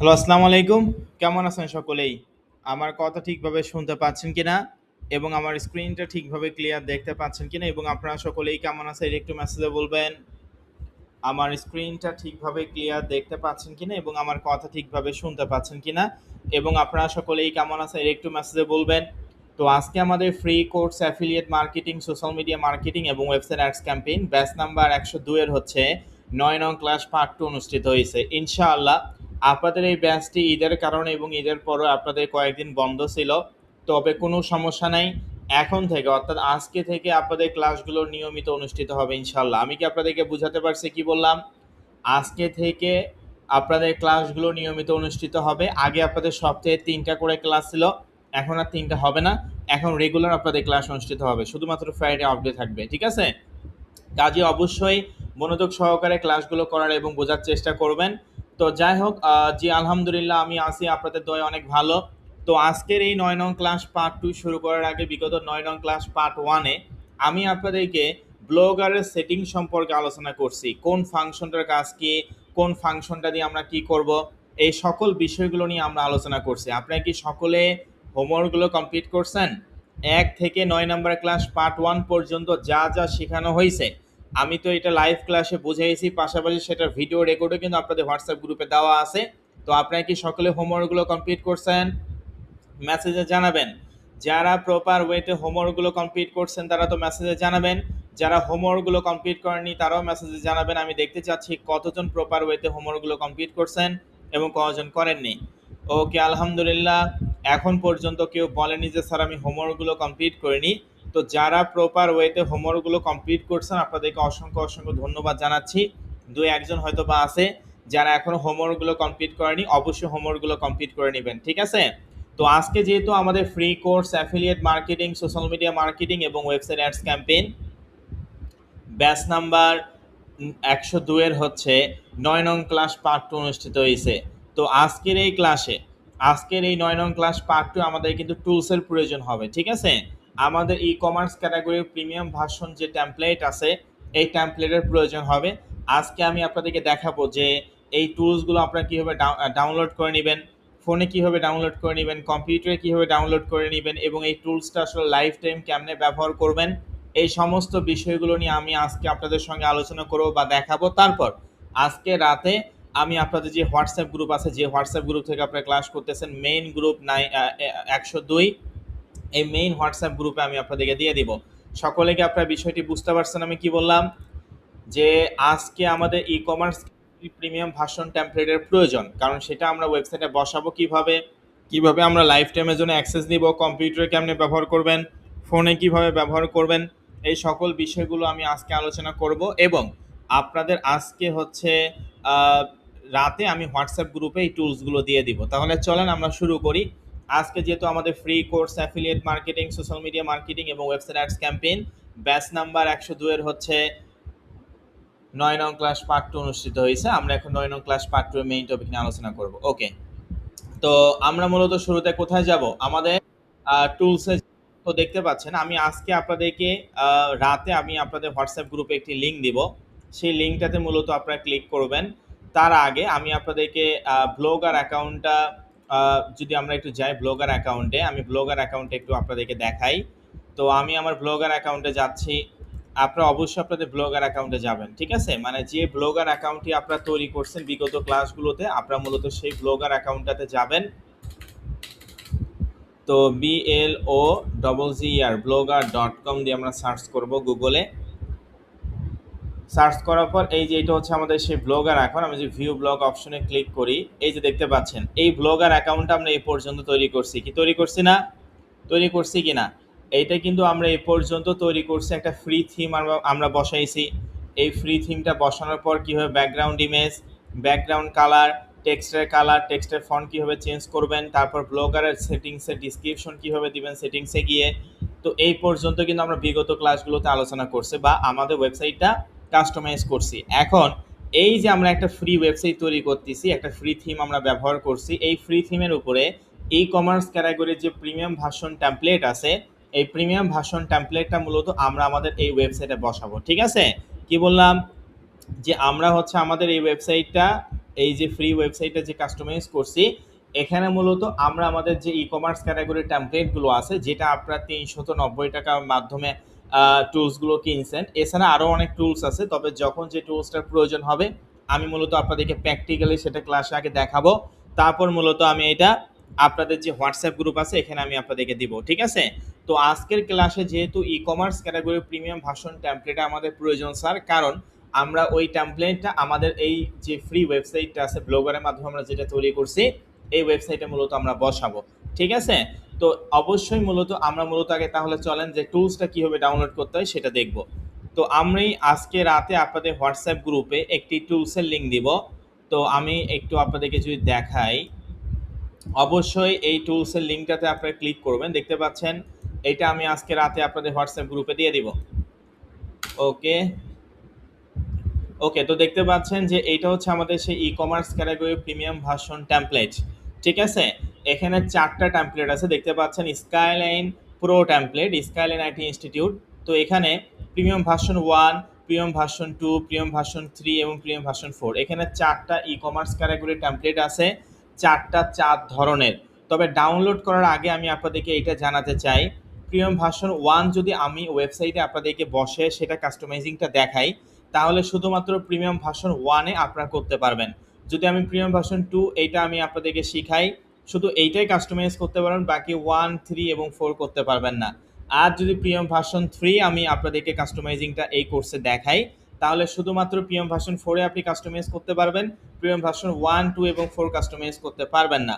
Hello, আসসালামু আলাইকুম। কেমন আছেন সকলেই? আমার কথা ঠিকভাবে শুনতে পাচ্ছেন কিনা? এবং আমার স্ক্রিনটা ঠিকভাবে ক্লিয়ার দেখতে পাচ্ছেন কিনা? এবং আপনারা সকলেই কেমন আছেন এটা একটু মেসেজে বলবেন। আমার স্ক্রিনটা ঠিকভাবে ক্লিয়ার দেখতে পাচ্ছেন কিনা? এবং আমার কথা ঠিকভাবে শুনতে পাচ্ছেন কিনা? এবং আপনারা সকলেই কেমন আছেন এটা একটু মেসেজে বলবেন। তো আজকে আমাদের free course affiliate marketing, social media marketing এবং website ads campaign batch number ১০২ এর হচ্ছে ৯ নং ক্লাস পার্ট 2 অনুষ্ঠিত হয়েছে। ইনশাআল্লাহ আপনাদের এই ব্যাচটি ঈদের কারণে এবং ঈদের পরও আপনাদের কয়েকদিন বন্ধ ছিল। তবে কোনো সমস্যা নাই। এখন থেকে অর্থাৎ আজকে থেকে আপনাদের ক্লাসগুলো নিয়মিত অনুষ্ঠিত হবে ইনশাআল্লাহ। আমি কি আপনাদেরকে বুঝাতে পারছি কি বললাম? আজকে থেকে আপনাদের ক্লাসগুলো নিয়মিত অনুষ্ঠিত হবে। আগে আপনাদের সপ্তাহে ৩ টা করে ক্লাস ছিল। এখন আর ৩ টা হবে না। এখন রেগুলার আপনাদের ক্লাস অনুষ্ঠিত হবে। শুধুমাত্র ফ্রাইডে অফ ডে থাকবে। ঠিক আছে? কাজে অবশ্যই মনোযোগ সহকারে ক্লাসগুলো করার এবং বোঝার চেষ্টা করবেন। তো যাই হোক, জি আলহামদুলিল্লাহ আমি আছি আপনাদের দয়ায় অনেক ভালো। তো আজকের এই ৯ নং ক্লাস পার্ট 2 শুরু করার আগে বিগত ৯ নং ক্লাস পার্ট 1 এ আমি আপনাদেরকে ব্লগারের সেটিং সম্পর্কে আলোচনা করছি। কোন ফাংশনটার কাজ কি, কোন ফাংশনটা দিয়ে আমরা কি করব, এই সকল বিষয়গুলো নিয়ে আমরা আলোচনা করছি। আপনারা কি সকলে হোমওয়ার্কগুলো কমপ্লিট করছেন? ১ থেকে ৯ নাম্বার ক্লাস পার্ট 1 পর্যন্ত যা যা শেখানো হয়েছে আমি তো এটা লাইভ ক্লাসে বুঝাইছি, পাশাপাশি সেটার ভিডিও রেকর্ডও কিন্তু আপনাদের হোয়াটসঅ্যাপ গ্রুপে দেওয়া আছে। তো আপনারা কি সকলে হোমওয়ার্কগুলো কমপ্লিট করছেন? মেসেজে জানাবেন। যারা প্রপার ওয়েতে হোমওয়ার্কগুলো কমপ্লিট করছেন তারা তো মেসেজে জানাবেন। যারা হোমওয়ার্কগুলো কমপ্লিট করেননি তারাও মেসেজে জানাবেন। আমি দেখতে চাচ্ছি কতজন প্রপার ওয়েতে হোমওয়ার্কগুলো কমপ্লিট করছেন এবং কতজন করেননি। ওকে, আলহামদুলিল্লাহ। এখন পর্যন্ত কেউ বলেনি যে স্যার আমি হোমওয়ার্কগুলো কমপ্লিট করিনি। তো যারা প্রপার ওয়েতে হোমওয়ার্কগুলো কমপ্লিট করছেন আপনাদেরকে অসংখ্য অসংখ্য ধন্যবাদ জানাচ্ছি। ২-১ জন হয়তো বা আছে যারা এখনো হোমওয়ার্কগুলো কমপ্লিট করেনি, অবশ্যই হোমওয়ার্কগুলো কমপ্লিট করে নেবেন। ঠিক আছে? তো আজকে যেহেতু আমাদের free course affiliate marketing, social media marketing এবং website ads campaign batch number ১০২ এর হচ্ছে ৯ নং ক্লাস পার্ট 2 অনুষ্ঠিত হয়েছে। তো আজকের এই ৯ নং ক্লাস পার্ট 2 আমাদের কিন্তু টুলসের প্রয়োজন হবে। ঠিক আছে? আমাদের ই-কমার্স ক্যাটাগরির প্রিমিয়াম ভার্সন যে টেমপ্লেট আছে এই টেমপ্লেটের প্রয়োজন হবে। আজকে আমি আপনাদেরকে দেখাবো যে এই টুলসগুলো আপনারা কীভাবে ডাউনলোড করে নেবেন, ফোনে কীভাবে ডাউনলোড করে নেবেন, কম্পিউটারে কীভাবে ডাউনলোড করে নেবেন এবং এই টুলসটা আসলে লাইফ টাইম কেমনে ব্যবহার করবেন, এই সমস্ত বিষয়গুলো নিয়ে আমি আজকে আপনাদের সঙ্গে আলোচনা করব বা দেখাবো। তারপর আজকে রাতে আমি আপনাদের যে হোয়াটসঅ্যাপ গ্রুপ আছে, যে হোয়াটসঅ্যাপ গ্রুপ থেকে আপনারা ক্লাস করতেছেন, মেইন গ্রুপ ১০২, এই মেইন হোয়াটসঅ্যাপ গ্রুপে আমি আপনাদেরকে দিয়ে দিব। সকলে কি আপনারা বিষয়টি বুঝতে পারছেন আমি কি বললাম? যে আজকে আমাদের ই-কমার্স প্রিমিয়াম ভার্সন টেমপ্লেটের প্রয়োজন, কারণ সেটা আমরা ওয়েবসাইটে বসাবো কিভাবে আমরা লাইফ টাইমের জন্য অ্যাক্সেস দিব, কম্পিউটারে কেমনে ব্যবহার করবেন, ফোনে কিভাবে ব্যবহার করবেন, এই সকল বিষয়গুলো আমি আজকে আলোচনা করব। এবং আপনাদের আজকে হচ্ছে রাতে আমি হোয়াটসঅ্যাপ গ্রুপে এই টুলসগুলো দিয়ে দিব। তাহলে চলেন আমরা শুরু করি। আজকে যেহেতু আমাদের free course affiliate marketing, social media marketing এবং website ads campaign batch number ১০২ এর হচ্ছে ৯ নং ক্লাস পার্ট 2 অনুষ্ঠিত হয়েছে। আমরা এখন ৯ নং ক্লাস পার্ট 2 এর মেইন টপিক নিয়ে আলোচনা করব। ওকে, তো আমরা মূলত শুরুতে কোথায় যাব? আমাদের টুলসে তো দেখতে পাচ্ছেন আমি আজকে আপনাদেরকে রাতে আমি আপনাদের হোয়াটসঅ্যাপ গ্রুপে একটি লিঙ্ক দিব। সেই লিঙ্কটাতে মূলত আপনারা ক্লিক করবেন। তার আগে আমি আপনাদেরকে ব্লগার অ্যাকাউন্টটা যদি আমরা একটু যাই ব্লগার অ্যাকাউন্টে, আমি ব্লগার অ্যাকাউন্টে একটু আপনাদেরকে দেখাই। তো আমি আমার ব্লগার অ্যাকাউন্টে যাচ্ছি। আপনারা অবশ্যই আপনাদের ব্লগার অ্যাকাউন্টে যাবেন। ঠিক আছে? মানে যে ব্লগার অ্যাকাউন্টটি আপনারা তৈরি করছেন বিগত ক্লাসগুলোতে, আপনারা মূলত সেই ব্লগার অ্যাকাউন্টটাতে যাবেন। তো BLOGGER blogger.com দিয়ে আমরা সার্চ করব গুগলে। সার্চ করার পর এই যে এটা হচ্ছে আমাদের সেই ব্লগার অ্যাকাউন্ট। আমি যে ভিউ ব্লগ অপশনে ক্লিক করি, এই যে দেখতে পাচ্ছেন এই ব্লগার অ্যাকাউন্টটা আমরা এই পর্যন্ত তৈরি করছি। কি তৈরি করছি না? তৈরি করছি কি না? এইটা কিন্তু আমরা এই পর্যন্ত তৈরি করছি। একটা ফ্রি থিম আমরা বসাইছি। এই ফ্রি থিমটা বসানোর পর কীভাবে ব্যাকগ্রাউন্ড ইমেজ, ব্যাকগ্রাউন্ড কালার, টেক্সটের ফন্ট কীভাবে চেঞ্জ করবেন, তারপর ব্লগারের সেটিংসের ডিসক্রিপশন কীভাবে দিবেন সেটিংসে গিয়ে। তো এই পর্যন্ত কিন্তু আমরা বিগত ক্লাসগুলোতে আলোচনা করছি বা আমাদের ওয়েবসাইটটা কাস্টমাইজ করছি। এখন এই যে আমরা একটা ফ্রি ওয়েবসাইট তৈরি করতেছি, একটা ফ্রি থিম আমরা ব্যবহার করছি, এই ফ্রি থিমের উপরে ই-কমার্স ক্যাটাগরির যে প্রিমিয়াম ভার্সন টেমপ্লেট আছে, এই প্রিমিয়াম ভার্সন টেমপ্লেটটা মূলত আমরা আমাদের এই ওয়েবসাইটে বসাবো। ঠিক আছে? কি বললাম? যে আমরা হচ্ছে আমাদের এই ওয়েবসাইটটা এই যে ফ্রি ওয়েবসাইটটা যে কাস্টমাইজ করছি, এখানে মূলত আমরা আমাদের যে ই কমার্স ক্যাটাগরি টেমপ্লেটগুলো আছে, যেটা আপনারা ৩৯০ টাকার মাধ্যমে টুলসগুলো কিনছেন, এছাড়া আরও অনেক টুলস আছে। তবে যখন যে টুলসটার প্রয়োজন হবে আমি মূলত আপনাদেরকে প্র্যাকটিক্যালি সেটা ক্লাসে আগে দেখাবো, তারপর মূলত আমি এটা আপনাদের যে হোয়াটসঅ্যাপ গ্রুপ আছে এখানে আমি আপনাদেরকে দিব, ঠিক আছে? তো আজকের ক্লাসে যেহেতু ই commerce category premium version template আমাদের প্রয়োজন স্যার, কারণ আমরা ওই টেমপ্লেটটা আমাদের এই যে ফ্রি ওয়েবসাইটটা আছে ব্লগারের মাধ্যমে আমরা যেটা তৈরি করছি, এই ওয়েবসাইটে মূলত আমরা বসাবো, ঠিক আছে? তো অবশ্যই মূলত আমরা মূলত আগে তাহলে চলেন যে টুলসটা কীভাবে ডাউনলোড করতে হয় সেটা দেখব। তো আমি আজকে রাতে আপনাদের হোয়াটসঅ্যাপ গ্রুপে একটি টুলসের লিঙ্ক দিব। তো আমি একটু আপনাদেরকে যদি দেখাই, অবশ্যই এই টুলসের লিঙ্কটাতে আপনারা ক্লিক করবেন। দেখতে পাচ্ছেন এটা আমি আজকে রাতে আপনাদের হোয়াটসঅ্যাপ গ্রুপে দিয়ে দিব। ওকে ওকে, তো দেখতে পাচ্ছেন যে এইটা হচ্ছে আমাদের সেই ই commerce category premium version template, ঠিক আছে? এখানে 4টা টেমপ্লেট আছে, দেখতে পাচ্ছেন skyline pro template, skyline IT institute. তো এখানে premium version 1, premium version 2, premium version 3 এবং প্রিমিয়াম ভার্সন 4, এখানে 4টা ই কমার্স ক্যাটাগরি টেমপ্লেট আছে, 4টা 4 ধরনের। তবে ডাউনলোড করার আগে আমি আপনাদেরকে এটা জানাতে চাই, প্রিমিয়াম ভার্সন 1 যদি আমি ওয়েবসাইটে আপনাদেরকে বসে সেটা কাস্টমাইজিংটা দেখাই, তাহলে শুধুমাত্র প্রিমিয়াম ভার্সন 1-এ আপনারা করতে পারবেন। যদি আমি প্রিমিয়াম ভার্সন 2 এইটা আমি আপনাদেরকে শিখাই, শুধু এইটাই কাস্টমাইজ করতে পারবেন, বাকি 1, 3 এবং 4 করতে পারবেন না। আর যদি প্রিমিয়াম ভার্সন 3 আমি আপনাদেরকে কাস্টমাইজিংটা এই কোর্সে দেখাই, তাহলে শুধুমাত্র প্রিমিয়াম ভার্সন 4-এ আপনি কাস্টমাইজ করতে পারবেন, প্রিমিয়াম ভার্সন 1, 2 এবং 4 কাস্টমাইজ করতে পারবেন না।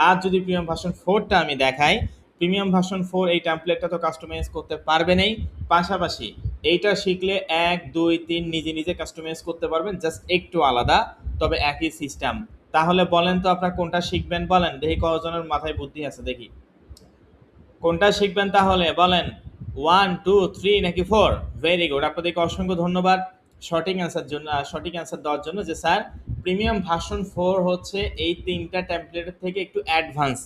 আর যদি প্রিমিয়াম ভার্সন 4টা আমি দেখাই, প্রিমিয়াম ভার্সন 4 এই টেমপ্লেটটা তো কাস্টমাইজ করতে পারবেনই, পাশাপাশি এইটা শিখলে 1, 2, 3 নিজে নিজে কাস্টমাইজ করতে পারবেন, জাস্ট একটু আলাদা, তবে একই সিস্টেম। তাহলে বলেন তো আপনারা কোনটা শিখবেন? বলেন দেখি কজনের মাথায় বুদ্ধি আছে, দেখি কোনটা শিখবেন তাহলে বলেন। 1, 2, 3 নাকি 4? ভেরি গুড, আপনাদেরকে অসংখ্য ধন্যবাদ সঠিক অ্যান্সার দেওয়ার জন্য। যে স্যার প্রিমিয়াম ভার্সন 4 হচ্ছে এই 3টা টেমপ্লেটের থেকে একটু অ্যাডভান্স,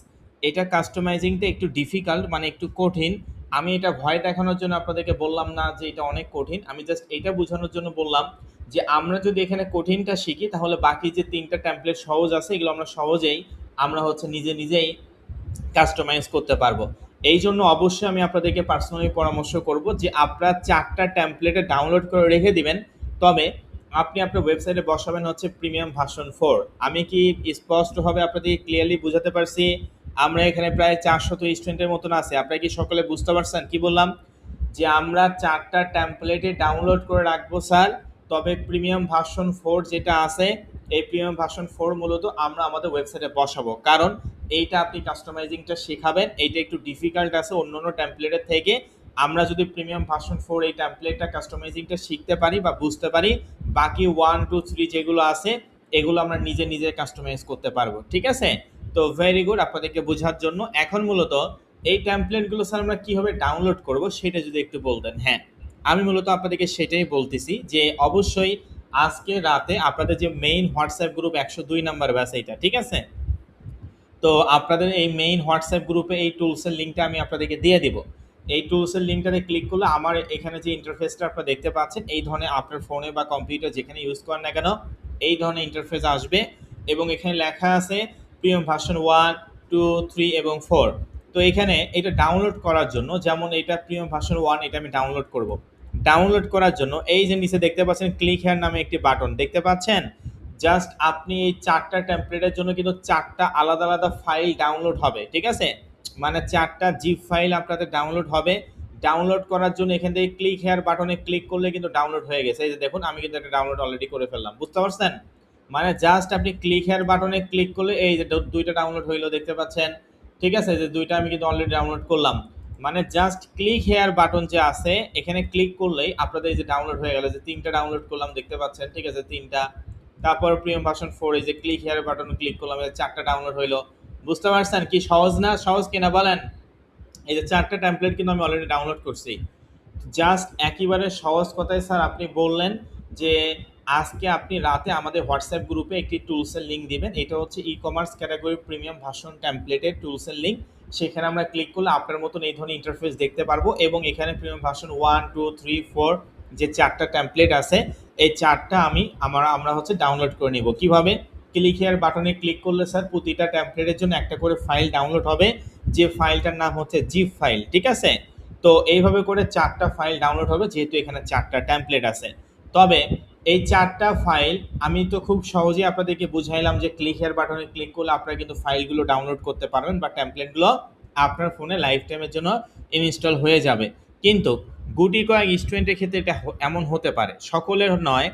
এটা কাস্টমাইজিংটা একটু ডিফিকাল্ট, মানে একটু কঠিন। আমি এটা ভয় দেখানোর জন্য আপনাদেরকে বললাম না যে এটা অনেক কঠিন, আমি জাস্ট এটা বোঝানোর জন্য বললাম যে আমরা যদি এখানে কঠিনটা শিখি তাহলে বাকি যে 3টা টেমপ্লেট সহজ আছে এগুলো আমরা হচ্ছে নিজে নিজেই কাস্টমাইজ করতে পারবো। এই জন্য অবশ্যই আমি আপনাদেরকে পার্সোনালি পরামর্শ করব যে আপনারা 4টা টেমপ্লেটে ডাউনলোড করে রেখে দিবেন, তবে আপনি আপনার ওয়েবসাইটে বসাবেন হচ্ছে প্রিমিয়াম ভার্সন 4। আমি কি স্পষ্টভাবে আপনাদেরকে ক্লিয়ারলি বুঝাতে পারছি? আমরা এখানে প্রায় 400 স্টুডেন্টের মতন আছে, আপনারা কি সকলে বুঝতে পারছেন কি বললাম? যে আমরা 4টা টেমপ্লেটে ডাউনলোড করে রাখবো স্যার, তবে প্রিমিয়াম ভার্সন 4 যেটা আছে এই প্রিমিয়াম ভার্সন 4 মূলত আমরা আমাদের ওয়েবসাইটে বসাবো, কারণ এইটা আপনি কাস্টমাইজিংটা শেখাবেন, এইটা একটু ডিফিকাল্ট আছে অন্য অন্য টেমপ্লেটের থেকে। আমরা যদি প্রিমিয়াম ভার্সন 4 এই টেমপ্লেটটা কাস্টমাইজিংটা শিখতে পারি বা বুঝতে পারি, বাকি 1, 2, 3 যেগুলো আছে এগুলো আমরা নিজে নিজে কাস্টমাইজ করতে পারবো, ঠিক আছে? তো ভেরি গুড, আপনাদেরকে বোঝার জন্য। এখন মূলত এই টেমপ্লেটগুলো স্যার আমরা কীভাবে ডাউনলোড করব সেটা যদি একটু বলতেন। হ্যাঁ, আমি মূলত আপনাদেরকে সেটাই বলতেছি যে অবশ্যই আজকে রাতে আপনাদের যে main WhatsApp group 102 number batch এইটা, ঠিক আছে? তো আপনাদের এই মেইন হোয়াটসঅ্যাপ গ্রুপে এই টুলসের লিঙ্কটা আমি আপনাদেরকে দিয়ে দিব। এই টুলসের লিঙ্কটাতে ক্লিক করলে আমার এখানে যে ইন্টারফেসটা আপনারা দেখতে পাচ্ছেন এই ধরনের আপনার ফোনে বা কম্পিউটার যেখানে ইউজ করেন না কেন এই ধরনের ইন্টারফেস আসবে, এবং এখানে লেখা আছে প্রিমিয়াম ভার্সন 1, 2, 3 এবং 4। তো এখানে এটা ডাউনলোড করার জন্য, যেমন এটা প্রিমিয়াম ভার্সন 1, এটা আমি ডাউনলোড করব। ডাউনলোড করার জন্য এই যে নিচে দেখতে পাচ্ছেন ক্লিক হেয়ার নামে একটি বাটন দেখতে পাচ্ছেন, জাস্ট আপনি এই 4টা টেমপ্লেটের জন্য কিন্তু 4টা আলাদা আলাদা ফাইল ডাউনলোড হবে, ঠিক আছে? মানে 4টা জিপ ফাইল আপনাদের ডাউনলোড হবে। ডাউনলোড করার জন্য এখান থেকে ক্লিক হেয়ার বাটনে ক্লিক করলে কিন্তু ডাউনলোড হয়ে গেছে। এই যে দেখুন আমি কিন্তু একটা ডাউনলোড অলরেডি করে ফেললাম, বুঝতে পারছেন? মানে জাস্ট আপনি ক্লিক হেয়ার বাটনে ক্লিক করলে এই যে 2টা ডাউনলোড হইলো দেখতে পাচ্ছেন, ঠিক আছে? যে 2টা আমি কিন্তু অলরেডি ডাউনলোড করলাম। মানে জাস্ট ক্লিক হেয়ার বাটন যে আছে এখানে ক্লিক করলেই আপনাদের এই যে ডাউনলোড হয়ে গেল, যে 3টা ডাউনলোড করলাম দেখতে পাচ্ছেন, ঠিক আছে? 3টা। তারপর প্রিমিয়াম ভার্সন 4 এই যে ক্লিক হেয়ার বাটন ক্লিক করলাম, 4টা ডাউনলোড হইলো, বুঝতে পারছেন? কি সহজ না? সহজ কিনা বলেন? এই যে 4টা টেমপ্লেট কিন্তু আমি অলরেডি ডাউনলোড করছি। জাস্ট একেবারে সহজ কথায় স্যার আপনি বললেন যে আজকে আপনি রাতে আমাদের হোয়াটসঅ্যাপ গ্রুপে একটি টুলসের লিঙ্ক দিবেন, এটা হচ্ছে e commerce category premium version টেমপ্লেটের টুলসের লিঙ্ক। সেখানে আমরা ক্লিক করলে আপনার মতন এই ধরনের ইন্টারফেস দেখতে পারবো, এবং এখানে প্রিমিয়াম ভার্সন 1, 2, 3, 4 যে 4টা টেমপ্লেট আছে এই 4টা আমরা হচ্ছে ডাউনলোড করে নিব। কিভাবে? ক্লিক হেয়ার বাটনে ক্লিক করলে স্যার প্রতিটা টেমপ্লেটের জন্য একটা করে ফাইল ডাউনলোড হবে, যে ফাইলটার নাম হচ্ছে জিপ ফাইল, ঠিক আছে। তো এইভাবে করে 4টা ফাইল ডাউনলোড হবে, যেহেতু এখানে 4টা টেমপ্লেট আছে। তবে এই 4টা ফাইল আমি তো খুব সহজেই আপনাদেরকে বুঝাইলাম যে ক্লিক হেয়ার বাটনে ক্লিক করলে আপনারা কিন্তু ফাইলগুলো ডাউনলোড করতে পারবেন বা টেমপ্লেটগুলো আপনার ফোনে লাইফ টাইমের জন্য ইনস্টল হয়ে যাবে। কিন্তু গুটি কয়েক স্টুডেন্টের ক্ষেত্রে এটা এমন হতে পারে, সকলের নয়,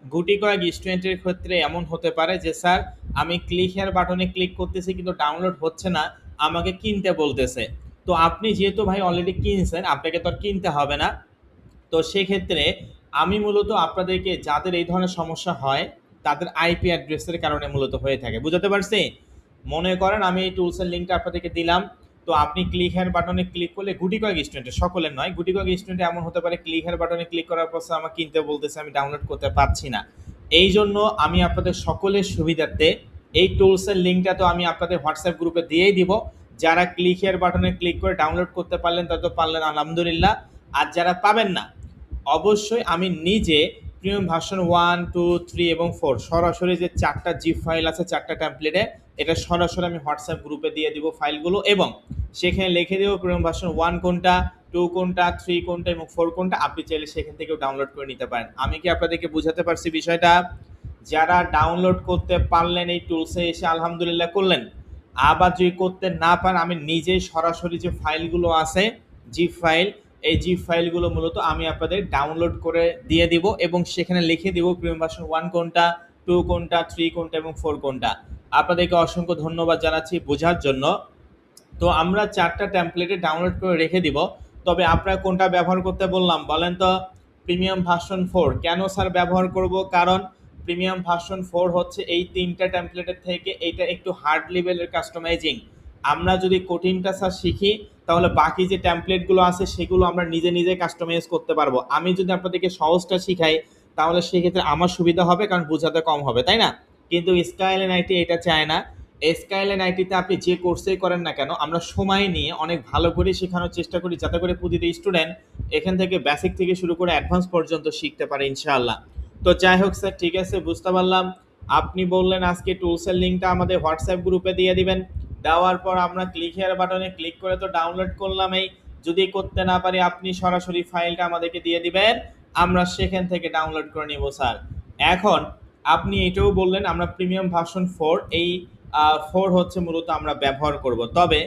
গুটি কয়েক স্টুডেন্টের ক্ষেত্রে এমন হতে পারে যে স্যার আমি ক্লিক হেয়ার বাটনে ক্লিক করতেছি কিন্তু ডাউনলোড হচ্ছে না, আমাকে কিনতে বলতেছে। তো আপনি যেহেতু ভাই অলরেডি কিনছেন, আপনাকে তো আর কিনতে হবে না। তো সেক্ষেত্রে আমি মূলত আপনাদেরকে, যাদের এই ধরনের সমস্যা হয় তাদের আইপি অ্যাড্রেসের কারণে মূলত হয়ে থাকে, বুঝতে পারছি। মনে করেন আমি এই টুলসের লিঙ্কটা আপনাদেরকে দিলাম, তো আপনি ক্লিক হেয়ার বাটনে ক্লিক করলে গুটি কয়েক স্টুডেন্টের, সকলের নয়, গুটি কয়েক স্টুডেন্ট এমন হতে পারে ক্লিক হেয়ার বাটনে ক্লিক করার পর আমার কিনতে বলতেছে, আমি ডাউনলোড করতে পারছি না। এই জন্য আমি আপনাদের সকলের সুবিধার্থে এই টুলসের লিঙ্কটা তো আমি আপনাদের হোয়াটসঅ্যাপ গ্রুপে দিয়েই দিব। যারা ক্লিক হেয়ার বাটনে ক্লিক করে ডাউনলোড করতে পারলেন তারা তো পারলেন, আলহামদুলিল্লাহ। আর যারা পাবেন না, অবশ্যই আমি নিজে প্রিমিয়াম ভার্সন 1, 2, 3 এবং 4 সরাসরি যে 4টা জিপ ফাইল আছে 4টা টেমপ্লেটে, এটা সরাসরি আমি হোয়াটসঅ্যাপ গ্রুপে দিয়ে দিব ফাইলগুলো, এবং সেখানে লিখে দেবো প্রিমিয়াম ভার্সন 1 কোনটা, 2 কোনটা, 3 কোনটা এবং 4 কোনটা। আপনি চাইলে সেখান থেকেও ডাউনলোড করে নিতে পারেন। আমি কি আপনাদেরকে বোঝাতে পারছি বিষয়টা? যারা ডাউনলোড করতে পারলেন এই টুলসে এসে আলহামদুলিল্লাহ করলেন, আবার যদি করতে না পারেন আমি নিজেই সরাসরি যে ফাইলগুলো আছে জিপ ফাইল, এই জিপ ফাইলগুলো মূলত আমি আপনাদের ডাউনলোড করে দিয়ে দিব এবং সেখানে লিখে দিব প্রিমিয়াম ভার্সন 1 কোনটা, 2 কোনটা, 3 কোনটা এবং 4 কোনটা। আপনাদেরকে অসংখ্য ধন্যবাদ জানাচ্ছি বোঝার জন্য। তো আমরা 4টা টেমপ্লেটে ডাউনলোড করে রেখে দিব। তবে আপনারা কোনটা ব্যবহার করতে বললাম বলেন তো? প্রিমিয়াম ভার্সন 4 কেন স্যার ব্যবহার করব? কারণ প্রিমিয়াম ভার্সন 4 হচ্ছে এই 3টা টেমপ্লেটের থেকে এইটা একটু হার্ড লেভেলের কাস্টমাইজিং। আমরা যদি কঠিনটা স্যার শিখি তাহলে বাকি যে টেমপ্লেটগুলো আছে সেগুলো আমরা নিজে নিজে কাস্টমাইজ করতে পারবো। আমি যদি আপনাদেরকে সহজটা শিখাই তাহলে সেক্ষেত্রে আমার সুবিধা হবে, কারণ বোঝাতে কম হবে, তাই না? কিন্তু স্কাইলাইন আইটি এটা চায় না। স্কাইলাইন আইটিতে আপনি যে কোর্সেই করেন না কেন, আমরা সময় নিয়ে অনেক ভালো করে শেখানোর চেষ্টা করি, যাতে করে প্রতিটি স্টুডেন্ট এখান থেকে বেসিক থেকে শুরু করে অ্যাডভান্স পর্যন্ত শিখতে পারে ইনশাআল্লাহ। তো যাই হোক স্যার, ঠিক আছে, বুঝতে পারলাম। আপনি বললেন আজকে টুলসের লিঙ্কটা আমাদের হোয়াটসঅ্যাপ গ্রুপে দিয়ে দিবেন। দেওয়ার পর আমরা ক্লিক হেয়ার বাটনে ক্লিক করে তো ডাউনলোড করলামই, যদি করতে না পারি আপনি সরাসরি ফাইলটা আমাদেরকে দিয়ে দিবেন, আমরা সেখান থেকে ডাউনলোড করে নিব স্যার। এখন আপনি এটাও বললেন আমরা প্রিমিয়াম ভার্সন 4, এই 4 হচ্ছে মূলত আমরা ব্যবহার করব। তবে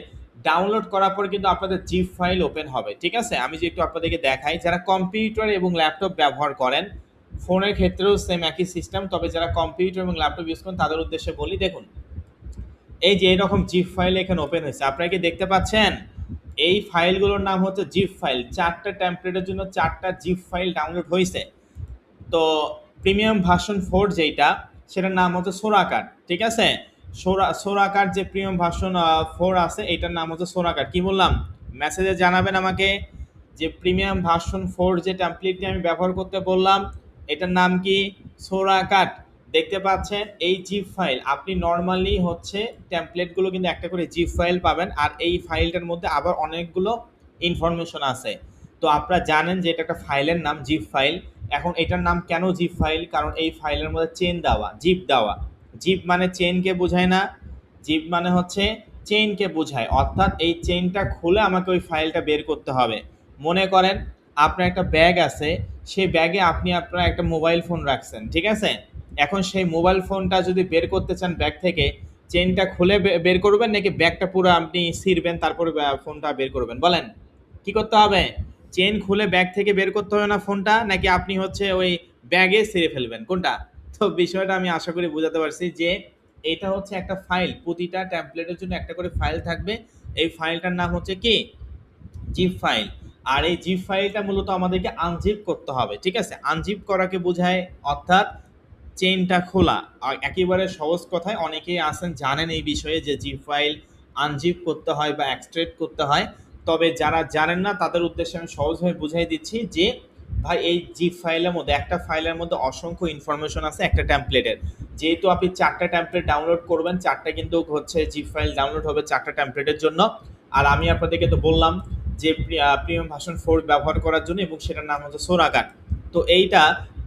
ডাউনলোড করার পর কিন্তু আপনাদের জিপ ফাইল ওপেন হবে, ঠিক আছে। আমি যে একটু আপনাদেরকে দেখাই, যারা কম্পিউটার এবং ল্যাপটপ ব্যবহার করেন, ফোনের ক্ষেত্রেও সেম একই সিস্টেম, তবে যারা কম্পিউটার এবং ল্যাপটপ ইউজ করেন তাদের উদ্দেশ্যে বলি, দেখুন এই যে এরকম জিপ ফাইল এখানে ওপেন হয়েছে, আপনারা কি দেখতে পাচ্ছেন? এই ফাইলগুলোর নাম হচ্ছে জিপ ফাইল। 4টা টেমপ্লেটের জন্য 4টা জিপ ফাইল ডাউনলোড হয়েছে। তো প্রিমিয়াম ভার্সন 4 যেটা, সেটার নাম হচ্ছে সোরাকার, ঠিক আছে। সোরাকার যে প্রিমিয়াম ভার্সন 4 আছে এটার নাম হচ্ছে সোরাকার। কি বললাম? মেসেজে জানাবেন আমাকে যে প্রিমিয়াম ভার্সন 4 যে টেমপ্লেটটি আমি ব্যবহার করতে বললাম এটার নাম কি? সোরাকাট। দেখতে পাচ্ছেন এই জিপ ফাইল, আপনি নর্মালি হচ্ছে টেমপ্লেটগুলো কিন্তু একটা করে জিপ ফাইল পাবেন, আর এই ফাইলটার মধ্যে আবার অনেকগুলো ইনফরমেশন আছে। তো আপনারা জানেন যে এটা একটা ফাইলের নাম জিপ ফাইল। এখন এটার নাম কেন জিপ ফাইল? কারণ এই ফাইলের মধ্যে চেন দেওয়া, জিপ দেওয়া। জিপ মানে চেনকে বোঝায় না? জিপ মানে হচ্ছে চেনকে বোঝায়, অর্থাৎ এই চেনটা খুলে আমাকে ওই ফাইলটা বের করতে হবে। মনে করেন আপনার একটা ব্যাগ আছে, সেই ব্যাগে আপনি আপনার একটা মোবাইল ফোন রাখছেন, ঠিক আছে। এখন সেই মোবাইল ফোনটা যদি বের করতে চান ব্যাগ থেকে, চেনটা খুলে বের করবেন নাকি ব্যাগটা পুরো আপনি ছিঁড়বেন তারপরে ফোনটা বের করবেন? বলেন কি করতে হবে? চেন খুলে ব্যাগ থেকে বের করতে হবে না ফোনটা, নাকি আপনি হচ্ছে ওই ব্যাগে ছিঁড়ে ফেলবেন? কোনটা? তো বিষয়টা আমি আশা করি বোঝাতে পারছি যে এটা হচ্ছে একটা ফাইল, প্রতিটা টেমপ্লেটের জন্য একটা করে ফাইল থাকবে। এই ফাইলটার নাম হচ্ছে কি? Zip file. আর এই জিপ ফাইলটা মূলত আমাদেরকে আনজিপ করতে হবে, ঠিক আছে। আনজিপ করাকে বোঝায় অর্থাৎ চেইনটা খোলা। আর একেবারে সহজ কথায় অনেকেই আছেন জানেন এই বিষয়ে যে জিপ ফাইল আনজিপ করতে হয় বা এক্সট্রাক্ট করতে হয়। তবে যারা জানেন না তাদের উদ্দেশ্যে আমি সহজভাবে বুঝাই দিচ্ছি যে ভাই এই জিপ ফাইলের মধ্যে, একটা ফাইলের মধ্যে অসংখ্য ইনফরমেশন আছে একটা টেমপ্লেটের। যেহেতু আপনি 4টা টেমপ্লেট ডাউনলোড করবেন, 4টা কিন্তু হচ্ছে জিপ ফাইল ডাউনলোড হবে 4টা টেমপ্লেটের জন্য। আর আমি আপনাদেরকে তো বললাম যে প্রিমিয়াম ভার্সন 4 ব্যবহার করার জন্য, এবং সেটার নাম হচ্ছে সোরাকাট। তো এইটা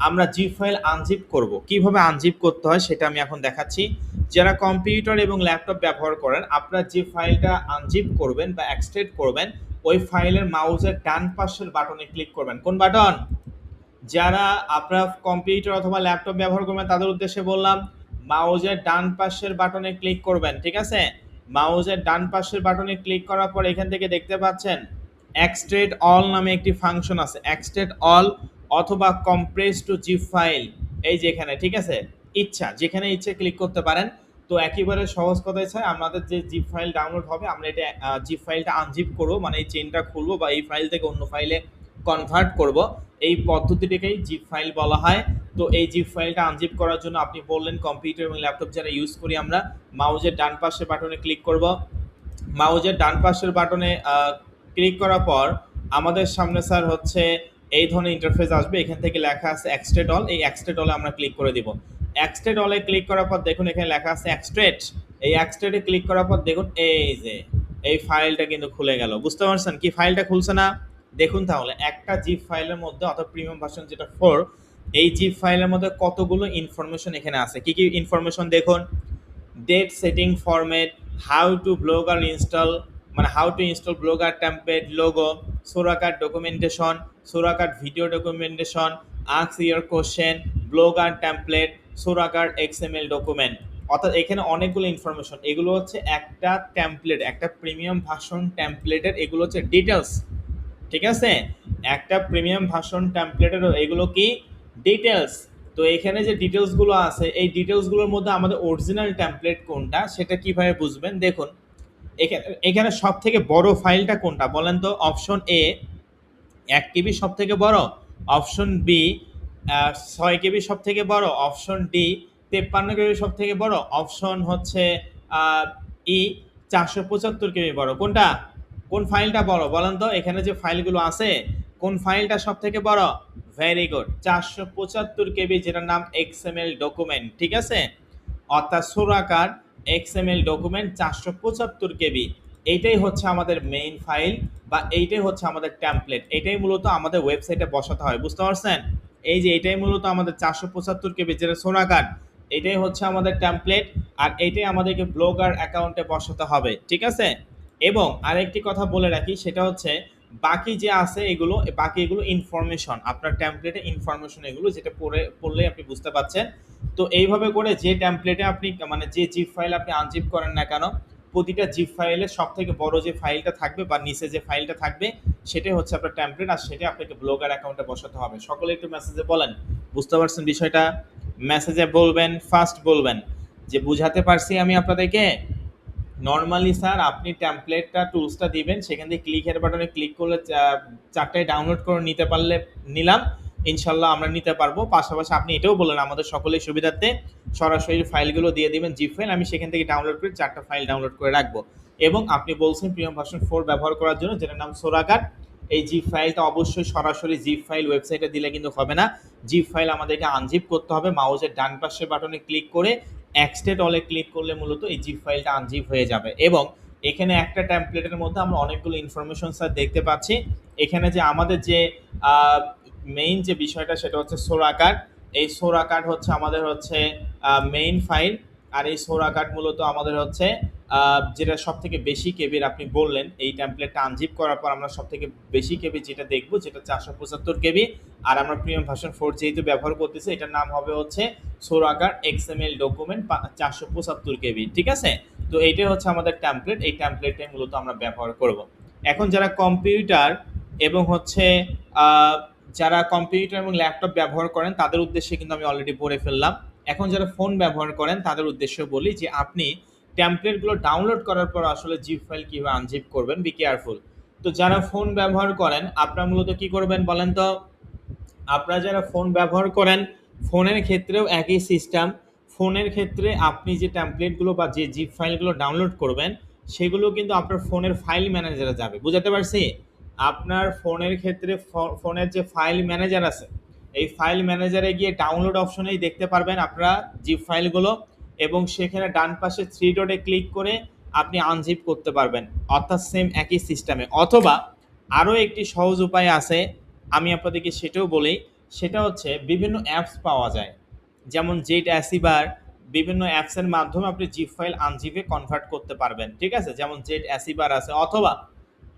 আমরা জিপ ফাইল আনজিপ করব। কিভাবে আনজিপ করতে হয় সেটা আমি এখন দেখাচ্ছি। যারা কম্পিউটার এবং ল্যাপটপ ব্যবহার করেন, আপনার যে ফাইলটা আনজিপ করবেন বা এক্সট্রেক্ট করবেন, ওই ফাইলের মাউসের ডান পাশের বাটনে ক্লিক করবেন। কোন বাটন? যারা আপনার কম্পিউটার অথবা ল্যাপটপ ব্যবহার করবেন তাদের উদ্দেশ্যে বললাম, মাউসের ডান পাশের বাটনে ক্লিক করবেন, ঠিক আছে? মাউসের ডান পাশের বাটনে ক্লিক করার পর এখান থেকে দেখতে পাচ্ছেন এক্সট্রেক্ট অল নামে একটি ফাংশন আছে, এক্সট্রেক্ট অল অথবা কম্প্রেস টু জিপ ফাইল, এই যে এখানে, ঠিক আছে? ইচ্ছা যেখানে ইচ্ছে ক্লিক করতে পারেন। তো একেবারে সহজ কথাই ছাড়া আমাদের যে জিপ ফাইল ডাউনলোড হবে, আমরা এটা জিপ ফাইলটা আনজিপ করবো, মানে এই চেনটা খুলবো বা এই ফাইল থেকে অন্য ফাইলে কনভার্ট করব, এই পদ্ধতিটাকেই জিপ ফাইল বলা হয়। তো এই জিপ ফাইলটা আনজিপ করার জন্য আপনি বললেন কম্পিউটার এবং ল্যাপটপ যারা ইউজ করি আমরা, মাউসের ডান পাশের বাটনে ক্লিক করব। মাউসের ডান পাশের বাটনে ক্লিক করার পর আমাদের সামনে স্যার হচ্ছে এই ধরনের ইন্টারফেস আসবে। এখান থেকে লেখা আছে এক্সট্রেক্ট অল, এই এক্সট্রেক্ট অলে আমরা ক্লিক করে দিব। এক্সট্রেক্ট অলে ক্লিক করার পর দেখুন এখানে লেখা আছে এক্সট্রেক্ট, এই এক্সট্রেক্টে ক্লিক করার পর দেখুন এই যে এই ফাইলটা কিন্তু খুলে গেল। বুঝতে পারছেন কি ফাইলটা খুলছে না? দেখুন তাহলে একটা জিপ ফাইলের মধ্যে, অর্থাৎ প্রিমিয়াম ভার্সন যেটা 4, এই জিপ ফাইলের মধ্যে কতগুলো ইনফরমেশন এখানে আছে। কি কি ইনফরমেশন দেখুন? Date setting format, how to Blogger install, মানে how to install Blogger template logo, সোরাকার ডকুমেন্টেশন, সোরাকার video documentation, ask your question, Blogger template, সোরাকার এক্সএমএল ডকুমেন্ট। অর্থাৎ এখানে অনেকগুলো ইনফরমেশন, এগুলো হচ্ছে একটা টেমপ্লেট, একটা প্রিমিয়াম ভার্সন টেমপ্লেটের এগুলো হচ্ছে ডিটেলস, ঠিক আছে? একটা প্রিমিয়াম ভার্সন টেমপ্লেটের এগুলো কি ডিটেলস। তো এখানে যে ডিটেলসগুলো আছে, এই ডিটেলসগুলোর মধ্যে আমাদের অরিজিনাল টেমপ্লেট কোনটা সেটা কিভাবে বুঝবেন? দেখুন এখানে এখানে সব থেকে বড় ফাইলটা কোনটা বলেন তো? অপশন এ 1 KB সব থেকে বড়, অপশন বি 6 KB সব থেকে বড়, অপশন ডি 53 KB সব থেকে বড়, অপশন হচ্ছে ই 475 KB বড়। কোনটা? কোন ফাইলটা বড় বলেন তো? এখানে যে ফাইলগুলো আছে কোন ফাইলটা সব থেকে বড়? ভেরি গুড, 475 KB, যেটার নাম এক্সএমএল ডকুমেন্ট, ঠিক আছে? অর্থাৎ সোরাকার এক্সএমএল ডকুমেন্ট 475 KB, এইটাই হচ্ছে আমাদের মেইন ফাইল বা এইটাই হচ্ছে আমাদের টেমপ্লেট। এটাই মূলত আমাদের ওয়েবসাইটে বসাতে হয়। বুঝতে পারছেন? এই যে এটাই মূলত আমাদের 475 KB যেটা সোনাকার, এটাই হচ্ছে আমাদের টেমপ্লেট, আর এইটাই আমাদেরকে ব্লগার অ্যাকাউন্টে বসাতে হবে, ঠিক আছে? এবং আরেকটি কথা বলে রাখি, সেটা হচ্ছে বাকি যে আছে এগুলো, বাকি এগুলো ইনফরমেশন, আপনার টেমপ্লেটে ইনফরমেশন, এগুলো যেটা পড়লেই আপনি বুঝতে পাচ্ছেন। তো এইভাবে করে যে টেমপ্লেটে আপনি, মানে যে জিপ ফাইল আপনি আনজিপ করেন না কেন, প্রতিটা জিপ ফাইলের সব থেকে বড় যে ফাইলটা থাকবে বা নিচে যে ফাইলটা থাকবে সেটাই হচ্ছে আপনার টেমপ্লেট, আর সেটা আপনাকে ব্লগার অ্যাকাউন্টে বসাতে হবে। সকলে একটু মেসেজে বলেন, বুঝতে পারছেন বিষয়টা? মেসেজে বলবেন, ফার্স্ট বলবেন যে বুঝাতে পারছি আমি আপনাদেরকে। নর্মালি স্যার আপনি টেমপ্লেটটা টুলসটা দিবেন, সেখান থেকে ক্লিকের বাটনে ক্লিক করলে চারটায় ডাউনলোড করে নিতে পারলে নিলাম, ইনশাল্লাহ আমরা নিতে পারবো। পাশাপাশি আপনি এটাও বললেন আমাদের সকলের সুবিধার্থে সরাসরি ফাইলগুলো দিয়ে দিবেন জিপ ফাইল, আমি সেখান থেকে ডাউনলোড করে 4টা ফাইল ডাউনলোড করে রাখবো। এবং আপনি বলছেন প্রিমিয়াম ভার্সন 4 ব্যবহার করার জন্য, যেটার নাম সোরাকাট। এই জিপ ফাইলটা অবশ্যই সরাসরি জিপ ফাইল ওয়েবসাইটে দিলে কিন্তু হবে না, জিপ ফাইল আমাদেরকে আনজিপ করতে হবে। মাউসের ডান পাশের বাটনে ক্লিক করে এক্সট্রেক্ট অলে ক্লিক করলে মূলত এই জিপ ফাইলটা আনজিপ হয়ে যাবে। এবং এখানে একটা টেমপ্লেটের মধ্যে আমরা অনেকগুলো ইনফরমেশন স্যার দেখতে পাচ্ছি। এখানে যে আমাদের যে মেইন যে বিষয়টা সেটা হচ্ছে সোরাকাট, এই সোরাকাট হচ্ছে আমাদের হচ্ছে মেইন ফাইল, আর এই সোরাকাট মূলত আমাদের হচ্ছে যেটা সব থেকে বেশি কেবির আপনি বললেন, এই টেমপ্লেটটা আনজিপ করার পর আমরা সব থেকে বেশি কেবি যেটা দেখবো যেটা 475 KB, আর আমরা প্রিমিয়াম ভার্সন 4 যেহেতু ব্যবহার করতেছি এটার নাম হবে হচ্ছে সোরাকার এক্সএমএল ডকুমেন্ট 475 KB, ঠিক আছে? তো এইটাই হচ্ছে আমাদের টেমপ্লেট, এই টেমপ্লেটটাই মূলত আমরা ব্যবহার করব। এখন যারা কম্পিউটার এবং হচ্ছে যারা কম্পিউটার এবং ল্যাপটপ ব্যবহার করেন তাদের উদ্দেশ্যে কিন্তু আমি অলরেডি পড়ে ফেললাম। এখন যারা ফোন ব্যবহার করেন তাদের উদ্দেশ্যে বলি যে আপনি টেমপ্লেটগুলো ডাউনলোড করার পর আসলে জিপ ফাইল কীভাবে আনজিপ করবেন, বি কেয়ারফুল। তো যারা ফোন ব্যবহার করেন আপনারা মূলত কী করবেন বলেন তো? আপনারা যারা ফোন ব্যবহার করেন ফোনের ক্ষেত্রেও একই সিস্টেম। ফোনের ক্ষেত্রে আপনি যে টেমপ্লেটগুলো বা যে জিপ ফাইলগুলো ডাউনলোড করবেন সেগুলো কিন্তু আপনার ফোনের ফাইল ম্যানেজারে যাবে। বুঝাতে পারছি? আপনার ফোনের ক্ষেত্রে ফোনের যে ফাইল ম্যানেজার আছে, এই ফাইল ম্যানেজারে গিয়ে ডাউনলোড অপশনেই দেখতে পারবেন আপনারা জিপ ফাইলগুলো, এবং সেখানে ডান পাশে 3 ডটে ক্লিক করে আপনি আনজিপ করতে পারবেন, অর্থাৎ সেম একই সিস্টেমে। অথবা আরও একটি সহজ উপায় আছে, আমি আপনাদেরকে সেটাও বলি। সেটা হচ্ছে বিভিন্ন অ্যাপস পাওয়া যায়, যেমন জেট অ্যাসিবার। বিভিন্ন অ্যাপসের মাধ্যমে আপনি জিপ ফাইল আনজিপে কনভার্ট করতে পারবেন, ঠিক আছে, যেমন জেট অ্যাসিবার আছে। অথবা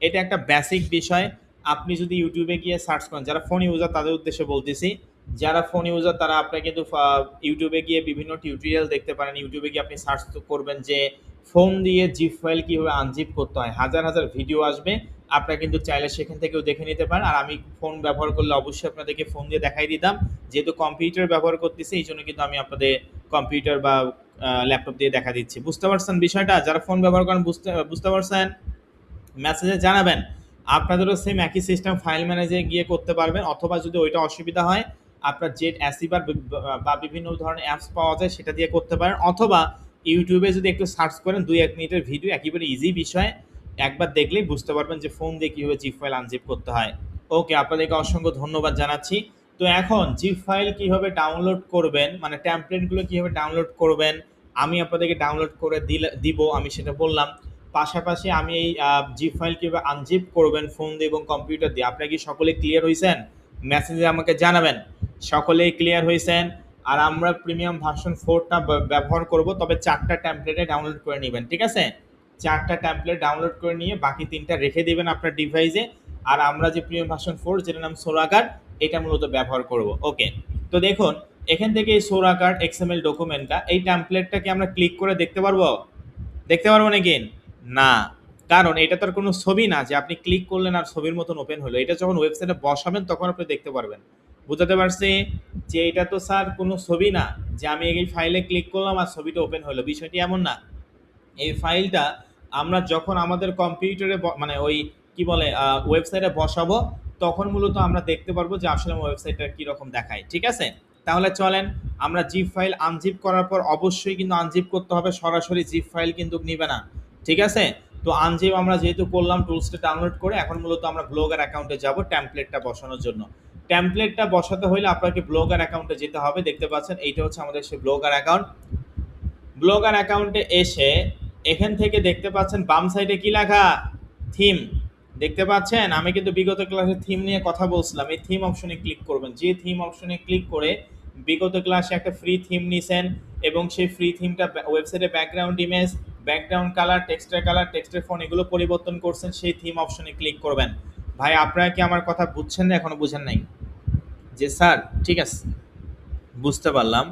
এটা একটা বেসিক বিষয়, আপনি যদি ইউটিউবে গিয়ে সার্চ করেন, যারা ফোন ইউজার তাদের উদ্দেশ্যে বলতেছি, যারা ফোন ইউজার তারা আপনার কিন্তু ইউটিউবে গিয়ে বিভিন্ন টিউটোরিয়াল দেখতে পারেন। ইউটিউবে গিয়ে আপনি সার্চ করবেন যে ফোন দিয়ে জিপ ফাইল কীভাবে আনজিপ করতে হয়, হাজার হাজার ভিডিও আসবে। আপনারা কিন্তু চাইলে সেখান থেকেও দেখে নিতে পারেন। আর আমি ফোন ব্যবহার করলে অবশ্যই আপনাদেরকে ফোন দিয়ে দেখাই দিতাম, যেহেতু কম্পিউটার ব্যবহার করতেছি এই জন্য কিন্তু আমি আপনাদের কম্পিউটার বা ল্যাপটপ দিয়ে দেখা দিচ্ছি। বুঝতে পারছেন বিষয়টা? যারা ফোন ব্যবহার করেন বুঝতে বুঝতে পারছেন? মেসেজে জানাবেন। আপনাদেরও সেম একই সিস্টেম ফাইল ম্যানেজে গিয়ে করতে পারবেন, অথবা যদি ওইটা অসুবিধা হয় আপনার জেট অ্যাসিবার বা বিভিন্ন ধরনের অ্যাপস পাওয়া যায় সেটা দিয়ে করতে পারেন। অথবা ইউটিউবে যদি একটু সার্চ করেন 2-1 মিনিটের ভিডিও, একেবারে ইজি বিষয়, একবার দেখলেই বুঝতে পারবেন যে ফোন দিয়ে কীভাবে জিপ ফাইল আনজিপ করতে হয়। ওকে, আপনাদেরকে অসংখ্য ধন্যবাদ জানাচ্ছি। তো এখন জিপ ফাইল কীভাবে ডাউনলোড করবেন, মানে ট্যাম্পলেটগুলো কীভাবে ডাউনলোড করবেন আমি আপনাদেরকে ডাউনলোড করে দিব, আমি সেটা বললাম। পাশাপাশি আমি এই জিপ ফাইল কীভাবে আনজিপ করবেন ফোন দিয়ে এবং কম্পিউটার দিয়ে, আপনারা কি সকলে ক্লিয়ার হয়েছেন? মেসেজে আমাকে জানাবেন সকলেই ক্লিয়ার হয়েছেন। আর আমরা প্রিমিয়াম ভার্সন 4টা ব্যবহার করব, তবে 4টা ট্যাম্পলেটে ডাউনলোড করে নেবেন, ঠিক আছে? 4টা ট্যাম্পলেট ডাউনলোড করে নিয়ে বাকি 3টা রেখে দেবেন আপনার ডিভাইসে। আর আমরা যে প্রিমিয়াম ভার্সন 4 যেটার নাম সোরা কার্ড, এটা মূলত ব্যবহার করব। ওকে, তো দেখুন এখান থেকে এই সোরা কার্ড এক্সএমএল ডকুমেন্টটা, এই ট্যাম্পলেটটাকে আমরা ক্লিক করে দেখতে পারবো? দেখতে পারবো নাকি? না, কারণ এটা তো আর কোনো ছবি না যে আপনি ক্লিক করলেন আর ছবির মতন ওপেন হলো। এটা যখন ওয়েবসাইটে বসাবেন তখন আপনি দেখতে পারবেন। বুঝাতে পারছি যে এটা তো স্যার কোনো ছবি না যে আমি এই ফাইলে ক্লিক করলাম আর ছবিটা ওপেন হলো, বিষয়টি এমন না। এই ফাইলটা আমরা যখন আমাদের কম্পিউটারে মানে ওই কি বলে ওয়েবসাইটে বসাবো তখন মূলত আমরা দেখতে পারবো যে আসলে ওয়েবসাইটটা কীরকম দেখায়, ঠিক আছে? তাহলে চলেন আমরা জিপ ফাইল আনজিপ করার পর অবশ্যই কিন্তু আনজিপ করতে হবে, সরাসরি জিপ ফাইল কিন্তু নিবে না, ঠিক আছে? তো আনজিপ আমরা যেহেতু করলাম টুলসটা ডাউনলোড করে, এখন মূলত আমরা ব্লগার অ্যাকাউন্টে যাব ট্যাম্পলেটটা বসানোর জন্য। ট্যাম্পলেটটা বসাতে হলে আপনাকে ব্লগার অ্যাকাউন্টে যেতে হবে। দেখতে পাচ্ছেন এইটা হচ্ছে আমাদের সেই ব্লগার অ্যাকাউন্ট। ব্লগার অ্যাকাউন্টে এসে এখান থেকে দেখতে পাচ্ছেন বাম সাইডে কি লেখা? থিম। দেখতে পাচ্ছেন আমি কিন্তু বিগত ক্লাসে থিম নিয়ে কথা বলছিলাম। এই থিম অপশনে ক্লিক করবেন। যে থিম অপশনে ক্লিক করে বিগত ক্লাসে একটা ফ্রি থিম নিছেন এবং সেই ফ্রি থিমটা ওয়েবসাইটে ব্যাকগ্রাউন্ড ইমেজ, ব্যাকগ্রাউন্ড কালার, টেক্সটের ফন্ট এগুলো পরিবর্তন করছেন, সেই থিম অপশনে ক্লিক করবেন। ভাই আপনারা কি আমার কথা বুঝছেন না এখনো বুঝেন নাই? যে স্যার ঠিক আছে, বুঝতে পারলাম।